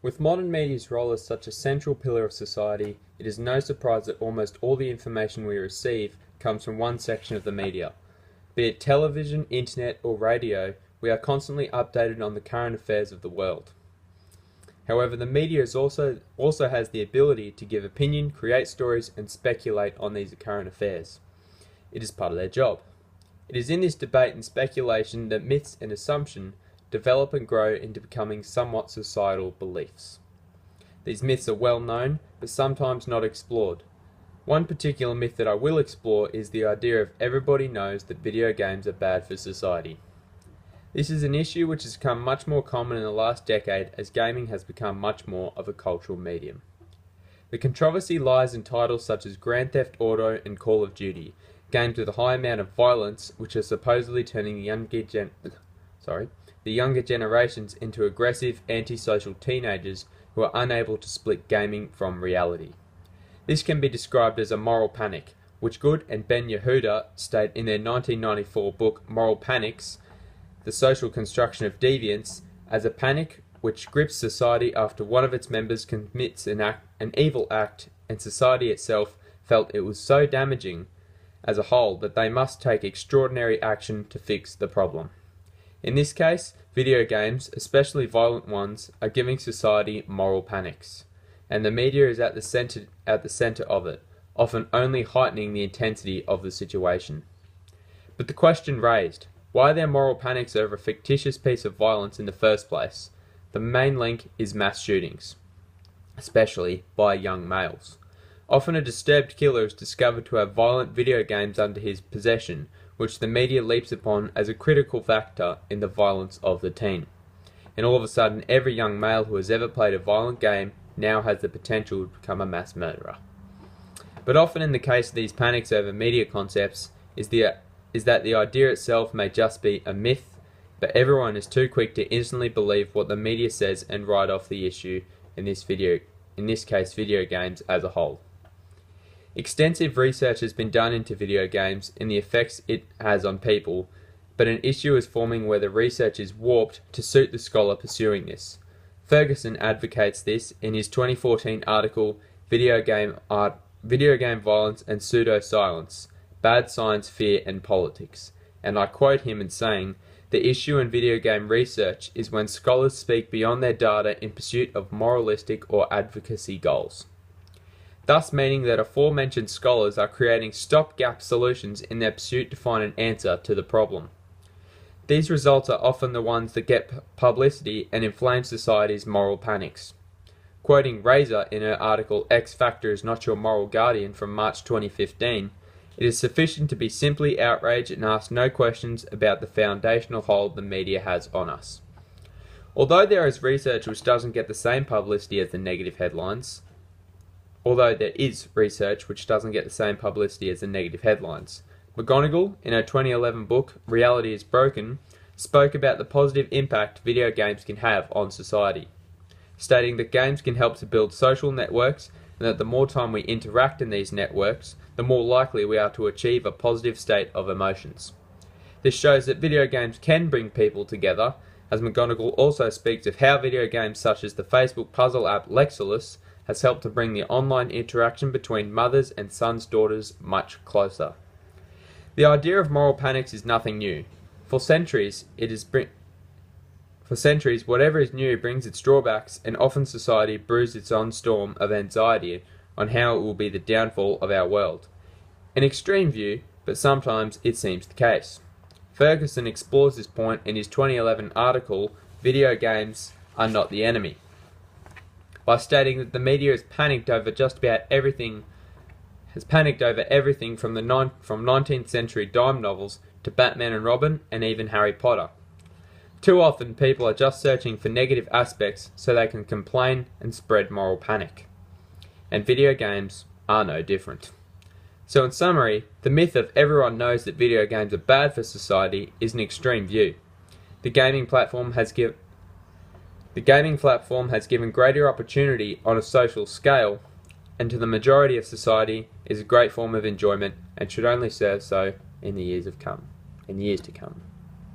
With modern media's role as such a central pillar of society, it is no surprise that almost all the information we receive comes from one section of the media. Be it television, internet, or radio, we are constantly updated on the current affairs of the world. However, the media also has the ability to give opinion, create stories, and speculate on these current affairs. It is part of their job. It is in this debate and speculation that myths and assumptions develop and grow into becoming somewhat societal beliefs. These myths are well known, but sometimes not explored. One particular myth that I will explore is the idea of everybody knows that video games are bad for society. This is an issue which has become much more common in the last decade as gaming has become much more of a cultural medium. The controversy lies in titles such as Grand Theft Auto and Call of Duty, games with a high amount of violence which are supposedly turning the younger generations into aggressive, antisocial teenagers who are unable to split gaming from reality. This can be described as a moral panic, which Good and Ben Yehuda state in their 1994 book Moral Panics, The Social Construction of Deviance, as a panic which grips society after one of its members commits an evil act and society itself felt it was so damaging as a whole that they must take extraordinary action to fix the problem. In this case, video games, especially violent ones, are giving society moral panics, and the media is at the center of it, often only heightening the intensity of the situation. But the question raised, why are there moral panics over a fictitious piece of violence in the first place? The main link is mass shootings, especially by young males. Often a disturbed killer is discovered to have violent video games under his possession, which the media leaps upon as a critical factor in the violence of the teen. And all of a sudden, every young male who has ever played a violent game now has the potential to become a mass murderer. But often in the case of these panics over media concepts is that the idea itself may just be a myth, but everyone is too quick to instantly believe what the media says and write off the issue, in this case video games as a whole. Extensive research has been done into video games and the effects it has on people, but an issue is forming where the research is warped to suit the scholar pursuing this. Ferguson advocates this in his 2014 article Video Game Violence and Pseudo-Silence, Bad Science, Fear and Politics, and I quote him in saying, "The issue in video game research is when scholars speak beyond their data in pursuit of moralistic or advocacy goals." Thus meaning that aforementioned scholars are creating stopgap solutions in their pursuit to find an answer to the problem. These results are often the ones that get publicity and inflame society's moral panics. Quoting Razor in her article X Factor is Not Your Moral Guardian from March 2015, it is sufficient to be simply outraged and ask no questions about the foundational hold the media has on us. Although there is research which doesn't get the same publicity as the negative headlines, McGonigal, in her 2011 book Reality is Broken, spoke about the positive impact video games can have on society, stating that games can help to build social networks and that the more time we interact in these networks, the more likely we are to achieve a positive state of emotions. This shows that video games can bring people together, as McGonigal also speaks of how video games such as the Facebook puzzle app Lexilus has helped to bring the online interaction between mothers and sons' daughters much closer. The idea of moral panics is nothing new. For centuries, whatever is new brings its drawbacks, and often society brews its own storm of anxiety on how it will be the downfall of our world. An extreme view, but sometimes it seems the case. Ferguson explores this point in his 2011 article, Video Games Are Not the Enemy, by stating that the media has panicked over everything from 19th century dime novels to Batman and Robin and even Harry Potter. Too often people are just searching for negative aspects so they can complain and spread moral panic. And video games are no different. So in summary, the myth of everyone knows that video games are bad for society is an extreme view. The gaming platform has given greater opportunity on a social scale, and to the majority of society is a great form of enjoyment and should only serve so in the years to come.